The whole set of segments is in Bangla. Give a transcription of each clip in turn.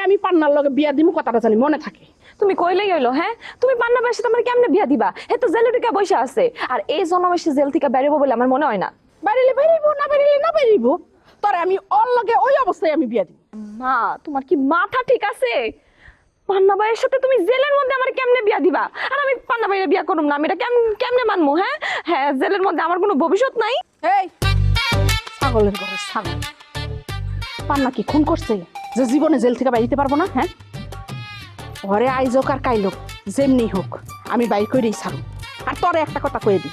আমি পান্নার লগে বিয়া দিমু কথাটা জানি মনে থাকে। তুমি কইলেই হইলো। হ্যাঁ, তুমি পান্না ভাইয়ের সাথে আমার কেমনে বিয়া দিবা? হে তো জেলে ঢুকে বসে আছে, আর এই জন্মে সে জেল থেকে বেরোবো বলে আমার মনে হয় না। বাইরেলে বাইরেইব, না বাইরেলে না বাইরেইব, তোরে আমি ওর লগে ওই অবস্থায় আমি বিয়া দিব। মা, তোমার কি মাথা ঠিক আছে? পান্না ভাইয়ের সাথে তুমি জেলের মধ্যে আমার কেমনে বিয়া দিবা? আর আমি পান্না ভাইয়ের বিয়া করুম না, আমি এটা কেমনে মানবো? হ্যাঁ হ্যাঁ, জেলের মধ্যে আমার কোনো ভবিষ্যৎ নাই। এই ছাগলের ঘরে ছাগল, পান্না কি খুন করছে যে জীবনে জেল থেকে বাইরে পারবো না? হ্যাঁ, ঘরে আইজোক আর কাইলোক যেমনি হোক আমি বাইর করেই ছাড়ব। আর তোরে একটা কথা কয়ে দি,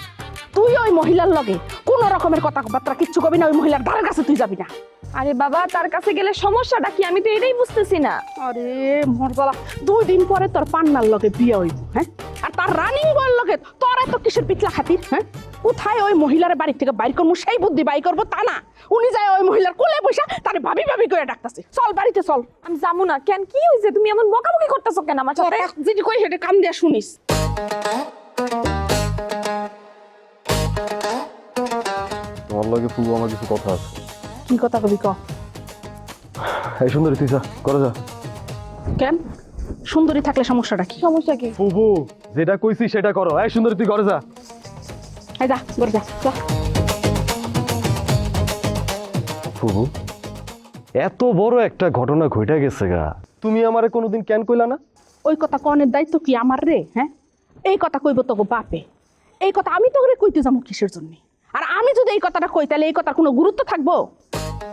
তুই ওই মহিলার লগে কোন রকমের কথাবার্তা কিচ্ছু কবি না, ওই মহিলার ধারের কাছে তুই যাবি না। আরে বাবা, তার কাছে গেলে সমস্যাটা কি? আমি তো এটাই বুঝতেছি না। আরে মরদলা, 2 দিন পরে তোর পান্নার লগে বিয়ে হইব। হ্যাঁ, আর তার রানিং বয়ের লগে তোর এত কিসের পিছলা খাতির? হ্যাঁ, কোথায় ওই মহিলার বাড়ি থেকে বাইর করবো সেই বুদ্ধি বাই করবো তা না, উনি যায় ওই মহিলার কোলে বসে তারে ভাবি ভাবি করে ডাকতেছে, চল বাড়িতে চল। আমি যাবো না। কেন, কি হয়েছে? তুমি এমন বকাবকি করতেছো কেন আমার সাথে? যদি কই হেঁটে কাম দিয়া শুনিস। তোমার লগে ফুবু আমার কিছু কথা আছে। কি কথা কবি ক? এই সুন্দরী তুই যা করে যা। কেন, সুন্দরী থাকলে সমস্যাটা কি? সমস্যা কি? ফুবু যেটা কইছি সেটা করো। এই সুন্দরী তুই করে যা। এই যা ঘরে যা যা। ফুবু এত বড় একটা ঘটনা ঘটে গেছে গা, তুমি আমারে কোনোদিন কেন কইলা না? ওই কথা কনের দায়িত্ব কি আমার রে? হ্যাঁ, এই কথা কইব তোকে বাপে, এই কথা আমি তো করে কইতে যাবো কিসের জন্য? আর আমি যদি এই কথাটা কই তাহলে এই কথার কোনো গুরুত্ব থাকবো?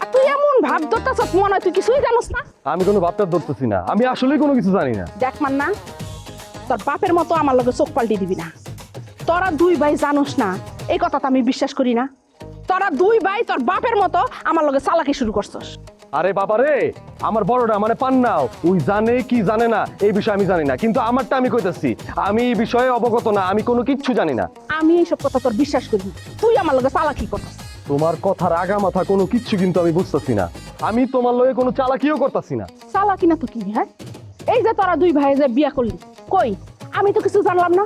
আর তুই এমন ভাব ধরতেছ মনে হয় তুই কিছুই জানোস না। আমি কোনো বাপটার ধরতেছি না, আমি আসলেই কোনো কিছু জানি না। দেখ মান না, তোর বাপের মতো আমার লগে চোখ পাল্টি দিবি না। তোরা 2 ভাই জানোস না এই কথা তো আমি বিশ্বাস করি না। তোরা 2 ভাই তোর বাপের মতো আমার লগে চালাকি শুরু করছস। আরে বাবা রে, আমার বড়টা মানে পান্নাও ওই জানে কি জানে না এই বিষয়ে আমি জানি না, কিন্তু আমারটা আমি কইতাছি আমি এই বিষয়ে অবগত না, আমি কোনো কিচ্ছু জানি না। আমি এইসব কথা তোর বিশ্বাস করি না, তুই আমার লগে চালাকি করছস। তোমার কথার আগা মাথা কোনো কিচ্ছু কিন্তু আমি বুঝতেছি না, আমি তোমার লগে কোনো চালাকিও করতেছি না। চালাকি না তো কি? হ্যাঁ, এই যে তোরা 2 ভাই যে বিয়া করলি, কই আমি তো কিছু জানলাম না।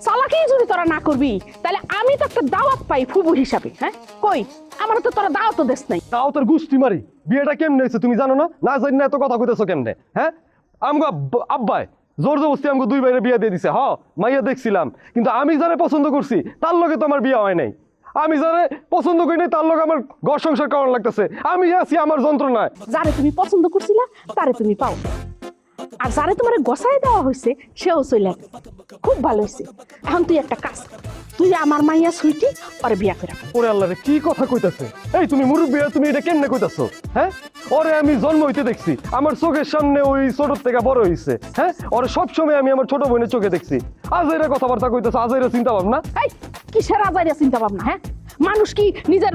চালাকি যদি তোরা না করবি তাহলে আমি তো একটা দাওয়াত পাই ফুবু হিসাবে। হ্যাঁ, কই আমার তো তোরা দাওয়াতও দেশ নাই। তাও তোর গুষ্টি মারি, বিয়েটা কেমনে হয়েছে তুমি জানো না? না জানি না এত কথা কইতেছো কেমনে? হ্যাঁ, আমগো আব্বাই জোর জবরদস্তি আমগো 2 ভাইয়ের বিয়া দিয়ে দিছে। হ, মাইয়া দেখছিলাম, কিন্তু আমি যারে পছন্দ করছি তার লগে তো আমার বিয়া হয় নাই। আমি যারে পছন্দ করি নাই তার লগে আমার ঘর সংসার করার লাগতেছে। আমি আছি আমার যন্ত্রণায়। যারে তুমি পছন্দ করছিলা তারে তুমি পাও, আর যারে তোমার গোসাই দেওয়া হয়েছে সেও চলে গেল। খুব ভালো হয়েছে। এখন তুই একটা কাজ কর, তুই আমার মাইয়া সুইটি ওরে বিয়া করে। ওরে আল্লাহ রে, কি কথা কইতাছে? এই তুমি মুরব্বি, তুমি এটা কেমনে কইতাছো? হ্যাঁ, ওরে আমি জন্ম হইতে দেখছি, আমার চোখের সামনে ওই ছোট থেকে বড় হইছে। হ্যাঁ, ওরে সবসময় আমি আমার ছোট বোনের চোখে দেখছি। আজ এরা কথাবার্তা কইতাছো, আজ এরা চিন্তা ভাবনা। এই কিসের আজাইরা চিন্তা ভাবনা? হ্যাঁ, মানুষ কি নিজের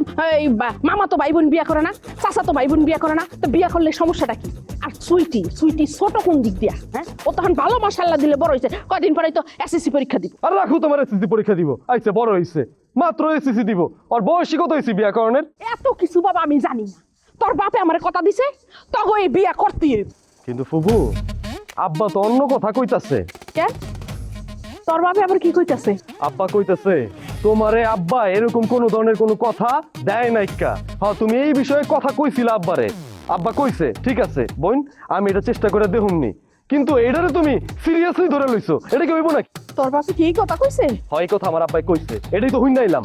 মামা তো ভাই বোন বিয়া করে না, চাচা তো ভাই বোন বিয়া করে না? তো বিয়া করলে সমস্যাটা কি? আর সুইটি সুইটি ছোট কোন দিক দিয়া? হ্যাঁ, ও তখন ভালো মাশাআল্লাহ দিলে বড় হয়েছে, কয়দিন পরেই তো এসএসসি পরীক্ষা দিব। আর রাখো, তোমার এসএসসি পরীক্ষা দিব, আইছে বড় হইছে, মাত্র এসএসসি দিব। আর বয়সী কত হইছে বিয়া করণের? এত কিছু বাবা আমি জানি না, তোর বাপে আমার কথা দিছে তবে এই বিয়া করতে। কিন্তু ফুবু আব্বা তো অন্য কথা কইতাছে। কেন, তোর বাপে আবার কি কইতাছে? আব্বা কইতাছে তোমারে আব্বা এরকম কোন ধরনের কোনো কথা দেয় নাইকা। হ্যাঁ, তুমি এই বিষয়ে কথা কইছিলা আব্বারে, আব্বা কইছে ঠিক আছে বোন, আমি এটা চেষ্টা করে দেখুমনি, কিন্তু এটারে তুমি সিরিয়াসলি ধরে লইছো, এটা কি হইব নাকি? তোর বাপে কি কথা কইছে? হয় কথা আমার আব্বাই কইছে, এটাই তো হইন নাইলাম।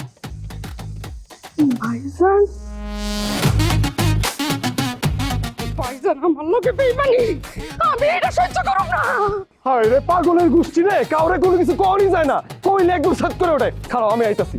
ভাইজান, ভাইজান আমার লোকে বেইমানি, আমি এটা সহ্য করব না। হায় রে পাগলের গোষ্ঠী রে, কাউরে কোনো কিছু কওয়াই যায় না, কইলে একদম সাত করে ওঠে। খারাপ, আমি আইতাছি।